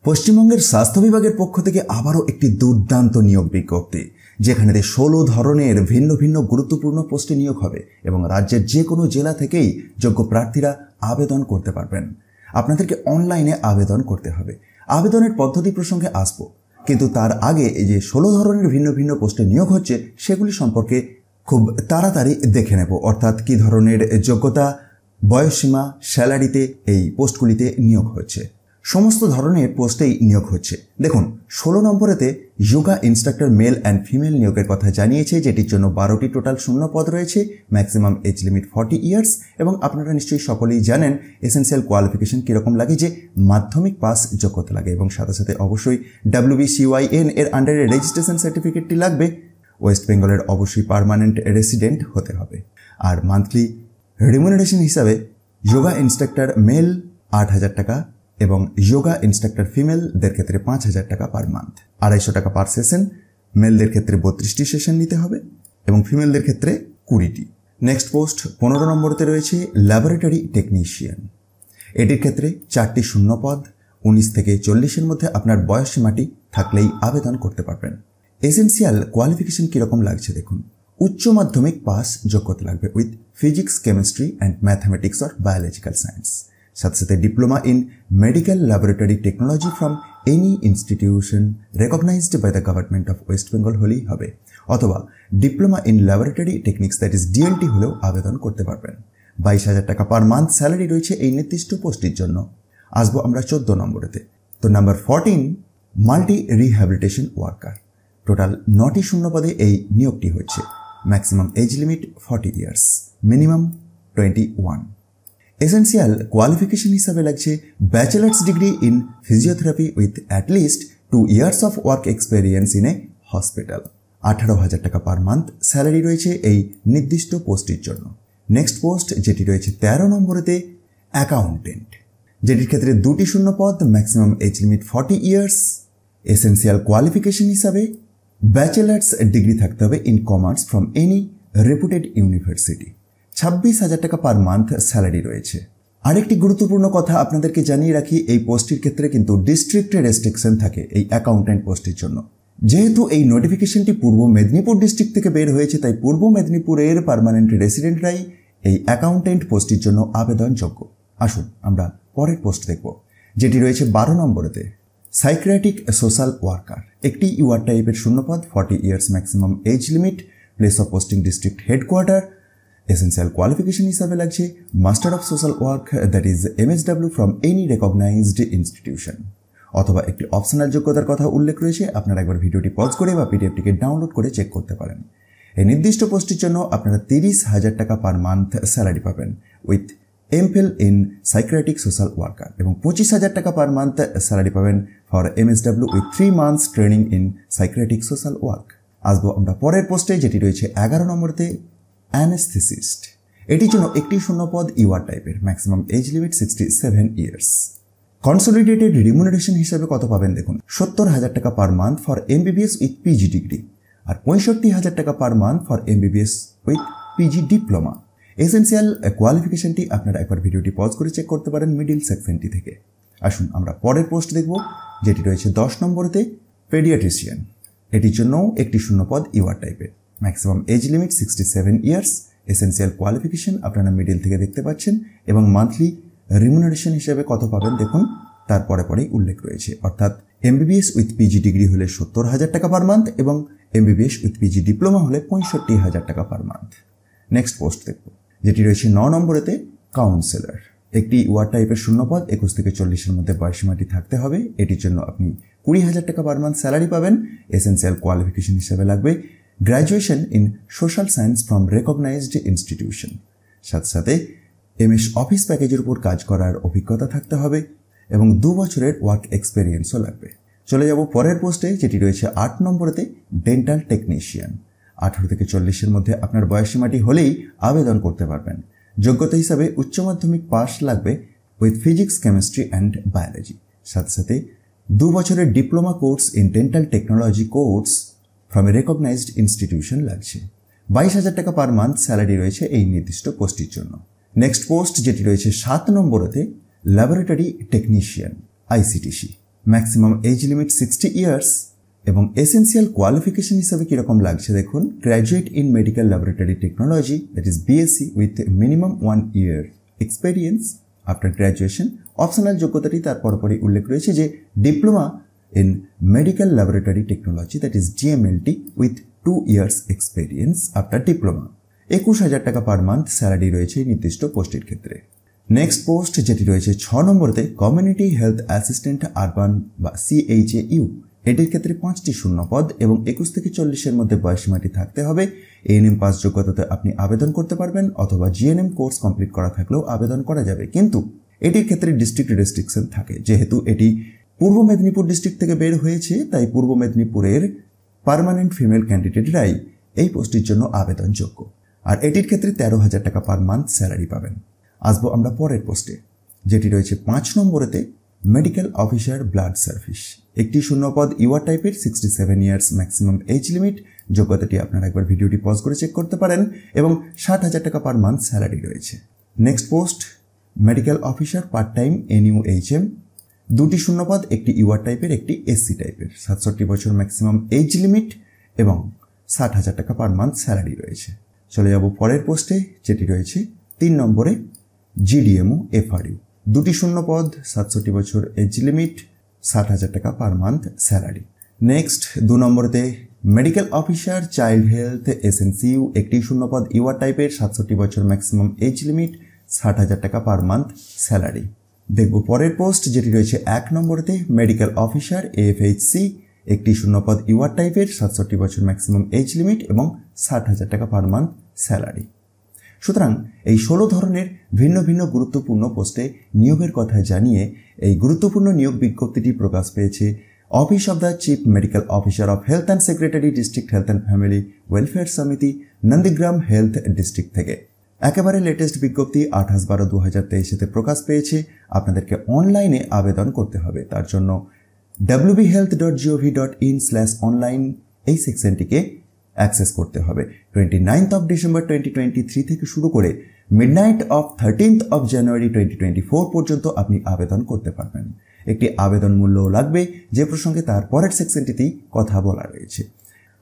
পশ্চিমবঙ্গের স্বাস্থ্য বিভাগের পক্ষ থেকে আবারও একটি দুর্দান্ত নিয়োগ বিজ্ঞপ্তি, যেখানে 16 ধরনের ভিন্ন ভিন্ন গুরুত্বপূর্ণ পোস্টে নিয়োগ হবে এবং রাজ্যের যে কোনো জেলা থেকেই যোগ্য প্রার্থীরা আবেদন করতে পারবেন। আপনাদেরকে অনলাইনে আবেদন করতে হবে। আবেদনের পদ্ধতি প্রসঙ্গে আসব, কিন্তু তার আগে এই যে 16 ধরনের ভিন্ন ভিন্ন পোস্টে নিয়োগ হচ্ছে সেগুলি সম্পর্কে খুব তাড়াতাড়ি দেখে নেব, অর্থাৎ কী ধরনের যোগ্যতা, বয়সসীমা, স্যালারিতে এই পোস্টগুলিতে নিয়োগ হচ্ছে। সমস্ত ধরনের পোস্টেই নিয়োগ হচ্ছে। দেখুন, 16 নম্বরেতে yoga instructor male and female নিয়োগের কথা জানিয়েছে, যেটির জন্য 12টি টোটাল শূন্য পদ রয়েছে। ম্যাক্সিমাম এজ লিমিট 40 ইয়ার্স এবং আপনারা নিশ্চয়ই সকলেই জানেন এসেন্সিয়াল কোয়ালিফিকেশন কীরকম লাগে, যে মাধ্যমিক পাস যোগ্যতা লাগে এবং সাথে সাথে অবশ্যই WBCYN এর আন্ডারে রেজিস্ট্রেশন সার্টিফিকেটটি লাগবে। ওয়েস্ট বেঙ্গলের অবশ্যই পার্মানেন্ট রেসিডেন্ট হতে হবে। আর মান্থলি রিমুনারেশন হিসাবে যোগা ইনস্ট্রাক্টর মেল 8,000 টাকা এবং যোগা ইনস্ট্রাক্টর ফিমেলদের ক্ষেত্রে 5,000 টাকা পার মান্থ, 250 টাকা পার সেশন। মেলদের ক্ষেত্রে 32টি সেশন নিতে হবে এবং ফিমেলদের ক্ষেত্রে 20টি। নেক্সট পোস্ট 15 নম্বরতে রয়েছে ল্যাবরেটরি টেকনিশিয়ান। এটির ক্ষেত্রে 4টি শূন্য পদ। 19 থেকে 40-এর মধ্যে আপনার বয়সসীমাটি থাকলেই আবেদন করতে পারবেন। এসেন্সিয়াল কোয়ালিফিকেশন কীরকম লাগছে দেখুন। উচ্চ মাধ্যমিক পাস যোগ্যতা লাগবে with physics, chemistry and mathematics or biological science. সাথে সাথে diploma in medical laboratory technology from any institution recognised by the government of West Bengal হলেই হবে, অথবা diploma in laboratory technics that is DLT হলেও আবেদন করতে পারবেন। 22,000 টাকা পার মান্থ স্যালারি রয়েছে এই নির্দিষ্ট পোস্টটির জন্য। আসবো আমরা 14 নম্বরেতে। তো number 14 multi rehabilitation worker. Total 9টি শূন্য পদে এই নিয়োগটি হচ্ছে। Maximum age limit 40 years, minimum 21। Essential qualification হিসাবে লাগছে bachelor's degree in physiotherapy with at least 2 years of work experience in a hospital. 18,000 টাকা পার মান্থ স্যালারি রয়েছে এই নির্দিষ্ট পোস্টটির জন্য। নেক্সট পোস্ট যেটি রয়েছে 13 নম্বরেতে অ্যাকাউন্টেন্ট, যেটির ক্ষেত্রে 2টি শূন্য পদ। Maximum age limit 40 years. Essential qualification হিসাবে ব্যাচেলার্স ডিগ্রি থাকতে হবে in commerce from any reputed university. 26,000 টাকা পার মান্থ স্যালারি রয়েছে। আরেকটি গুরুত্বপূর্ণ কথা আপনাদেরকে জানিয়ে রাখি, এই পোস্টটির ক্ষেত্রে কিন্তু ডিস্ট্রিক্টে রেস্ট্রিকশন থাকে এই অ্যাকাউন্টেন্ট পোস্টের জন্য। যেহেতু এই নোটিফিকেশনটি পূর্ব মেদিনীপুর ডিস্ট্রিক্ট থেকে বের হয়েছে, তাই পূর্ব মেদিনীপুরের পার্মানেন্ট রেসিডেন্টরাই এই অ্যাকাউন্টেন্ট পোস্টটির জন্য আবেদনযোগ্য। আসুন আমরা পরের পোস্ট দেখব, যেটি রয়েছে 12 নম্বরেতে সাইকিয়াট্রিক সোশ্যাল ওয়ার্কার। একটি ইউআর টাইপের শূন্যপদ, 40 years maximum age limit, place of posting district headquarter. Essential qualification হিসাবে লাগছে master of social work that is MSW from any recognised institution, অথবা একটি অপশনাল যোগ্যতার কথা উল্লেখ রয়েছে। আপনারা একবার ভিডিওটি পজ করে বা পিডিএফটিকে ডাউনলোড করে চেক করতে পারেন। এই নির্দিষ্ট পোস্টটির জন্য আপনারা 30,000 টাকা পার মান্থ স্যালারি পাবেন with MPhil in psychiatric social worker এবং 25,000 টাকা পার মান্থ স্যালারি পাবেন for MSW with 3 months training in psychiatric social work. আসবো আমরা পরের পোস্টে, যেটি রয়েছে 11 নম্বরতে অ্যানেস্থেসিস্ট। এটির জন্য একটি শূন্যপদ ইউআর টাইপের, maximum age limit 67 years. Consolidated remuneration হিসেবে কত পাবেন দেখুন। 70,000 টাকা per month for MBBS with PG degree আর 65,000 টাকা per month for MBBS with PG diploma. Essential কোয়ালিফিকেশনটি আপনারা একবার ভিডিওটি পজ করে চেক করতে পারেন মিডিল সেকশনটি থেকে। আসুন আমরা পরের পোস্ট দেখব, যেটি রয়েছে 10 নম্বরেতে পেডিয়াট্রিশিয়ান। এটির জন্য একটি শূন্যপদ ইউআর টাইপের, maximum age limit 67 years. Essential qualification আপনারা মিডিল থেকে দেখতে পাচ্ছেন এবং মান্থলি রিমুনারেশন হিসেবে কত পাবেন দেখুন, তার পরে পরেই উল্লেখ রয়েছে। অর্থাৎ MBBS উইথ PG ডিগ্রি হলে 70,000 টাকা পার মান্থ এবং MBBS উইথ PG ডিপ্লোমা হলে 65,000 টাকা পার মান্থ। নেক্সট পোস্ট দেখব, যেটি রয়েছে 9 নম্বরেতে কাউন্সিলর। একটি ইউআর টাইপের শূন্যপদ, 21 থেকে 40-এর মধ্যে বয়সসীমাটি থাকতে হবে। এটির জন্য আপনি 20,000 টাকা পার মান্থ স্যালারি পাবেন। এসেন্সিয়াল কোয়ালিফিকেশন হিসেবে লাগবে graduation in social science from recognised institution. সাথে সাথে MS অফিস প্যাকেজের উপর কাজ করার অভিজ্ঞতা থাকতে হবে এবং 2 বছরের ওয়ার্ক এক্সপেরিয়েন্সও লাগবে। চলে যাব পরের পোস্টে, যেটি রয়েছে 8 নম্বরেতে ডেন্টাল টেকনিশিয়ান। 18 থেকে 40-এর মধ্যে আপনার বয়সসীমাটি হলেই আবেদন করতে পারবেন। যোগ্যতা হিসাবে উচ্চ মাধ্যমিক পাস লাগবে with physics, chemistry and biology. সাথে সাথে 2 বছরের diploma course in dental technology course from a recognised institution লাগছে। 22,000 টাকা পার মান্থ স্যালারি রয়েছে এই নির্দিষ্ট পোস্টটির জন্য। নেক্সট পোস্ট যেটি রয়েছে 7 নম্বরেতে laboratory technician ICTC। Maximum age limit 60 years এবং এসেন্সিয়াল কোয়ালিফিকেশন হিসাবে কীরকম লাগছে দেখুন, graduate in medical laboratory technology, that is BSc with minimum 1 year experience after graduation. Optional যোগ্যতাটি তার পরপরই উল্লেখ রয়েছে যে diploma in medical laboratory technology, that is DMLT with 2 years experience after diploma. 21,000 টাকা পার মান্থ স্যালারি রয়েছে এই নির্দিষ্ট পোস্টের ক্ষেত্রে। নেক্সট পোস্ট যেটি রয়েছে 6 নম্বরতে, কমিউনিটি হেলথ অ্যাসিস্ট্যান্ট আরবান বা CHAU। এটির ক্ষেত্রে 5টি শূন্য পদ এবং 21 থেকে 40-এর মধ্যে বয়সীমাটি থাকতে হবে। ANM পাস যোগ্যতাতে আপনি আবেদন করতে পারবেন অথবা GNM কোর্স কমপ্লিট করা থাকলেও আবেদন করা যাবে, কিন্তু এটির ক্ষেত্রে ডিস্ট্রিক্ট রেস্ট্রিকশন থাকে। যেহেতু এটি পূর্ব মেদিনীপুর ডিস্ট্রিক্ট থেকে বের হয়েছে, তাই পূর্ব মেদিনীপুরের পার্মানেন্ট ফিমেল ক্যান্ডিডেটরাই এই পোস্টের জন্য আবেদনযোগ্য। আর এটির ক্ষেত্রে 13,000 টাকা পার মান্থ স্যালারি পাবেন। আসবো আমরা পরের পোস্টে, যেটি রয়েছে 5 নম্বরেতে, মেডিকেল অফিসার ব্লাড সার্ভিস। একটি শূন্যপদ ইউআর টাইপের, 67 ইয়ার্স ম্যাক্সিমাম এজ লিমিট। যোগ্যতাটি আপনারা একবার ভিডিওটি পজ করে চেক করতে পারেন এবং 60,000 টাকা পার মান্থ স্যালারি রয়েছে। Next post, medical officer part time NUHM। 2টি শূন্যপদ, একটি ইউআর টাইপের, একটি SC টাইপের। 67 বছর ম্যাক্সিমাম এজ লিমিট এবং 60,000 টাকা পার মান্থ স্যালারি রয়েছে। চলে যাব পরের পোস্টে, যেটি রয়েছে 3 নম্বরে, GDMO FRU। 2টি শূন্যপদ, 67 বছর এজ লিমিট, 60,000 টাকা পার মান্থ স্যালারি। নেক্সট 2 নম্বরেতে, medical officer child health SNCU। একটি শূন্যপদ ইউআর টাইপের, 67 বছর ম্যাক্সিমাম এজ লিমিট, 60,000 টাকা পার মান্থ স্যালারি। দেখব পরের পোস্ট, যেটি রয়েছে 1 নম্বরেতে, মেডিকেল অফিসার AFHC। একটি শূন্যপদ ইউআর টাইপের, 67 বছর ম্যাক্সিমাম এজ লিমিট এবং 60,000 টাকা পার মান্থ স্যালারি। সুতরাং এই 16 ধরনের ভিন্ন ভিন্ন গুরুত্বপূর্ণ পোস্টে নিয়োগের কথা জানিয়ে এই গুরুত্বপূর্ণ নিয়োগ বিজ্ঞপ্তিটি প্রকাশ পেয়েছে office of the chief medical officer of health and secretary, district health and family welfare সমিতি, নন্দীগ্রাম হেলথ ডিস্ট্রিক্ট থেকে। একেবারে লেটেস্ট বিজ্ঞপ্তি 28/12/2023-তে প্রকাশ পেয়েছে। আপনাদেরকে অনলাইনে আবেদন করতে হবে। তার জন্য wbhealth.gov.in/online এই সেকশনটিকে অ্যাক্সেস করতে হবে। 29 ডিসেম্বর 2023 থেকে শুরু করে মিডনাইট অফ 13 জানুয়ারি 2024 পর্যন্ত আপনি আবেদন করতে পারবেন। একটি আবেদন মূল্যও লাগবে, যে প্রসঙ্গে তার পরের সেকশনটিতেই কথা বলা রয়েছে।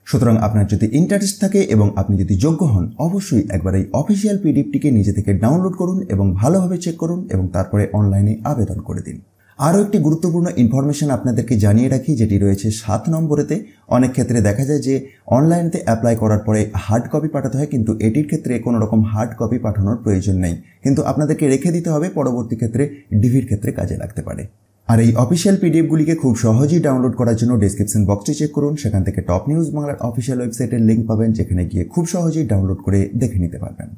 সুতরাং আপনার যদি ইন্টারেস্ট থাকে এবং আপনি যদি যোগ্য হন, অবশ্যই একবার এই অফিসিয়াল পিডিএফটিকে নিজে থেকে ডাউনলোড করুন এবং ভালোভাবে চেক করুন এবং তারপরে অনলাইনে আবেদন করে দিন। আরও একটি গুরুত্বপূর্ণ ইনফরমেশন আপনাদেরকে জানিয়ে রাখি, যেটি রয়েছে 7 নম্বরেতে। অনেক ক্ষেত্রে দেখা যায় যে অনলাইনেতে অ্যাপ্লাই করার পরে হার্ড কপি পাঠাতে হয়, কিন্তু এটির ক্ষেত্রে কোনো রকম হার্ড কপি পাঠানোর প্রয়োজন নেই, কিন্তু আপনাদেরকে রেখে দিতে হবে, পরবর্তী ক্ষেত্রে ডিভির ক্ষেত্রে কাজে লাগতে পারে। আর এই অফিসিয়াল পিডিএফগুলিকে খুব সহজেই ডাউনলোড করার জন্য ডেসক্রিপশন বক্সটি চেক করুন। সেখান থেকে টপ নিউজ বাংলার অফিসিয়াল ওয়েবসাইটের লিঙ্ক পাবেন, যেখানে গিয়ে খুব সহজেই ডাউনলোড করে দেখে নিতে পারবেন।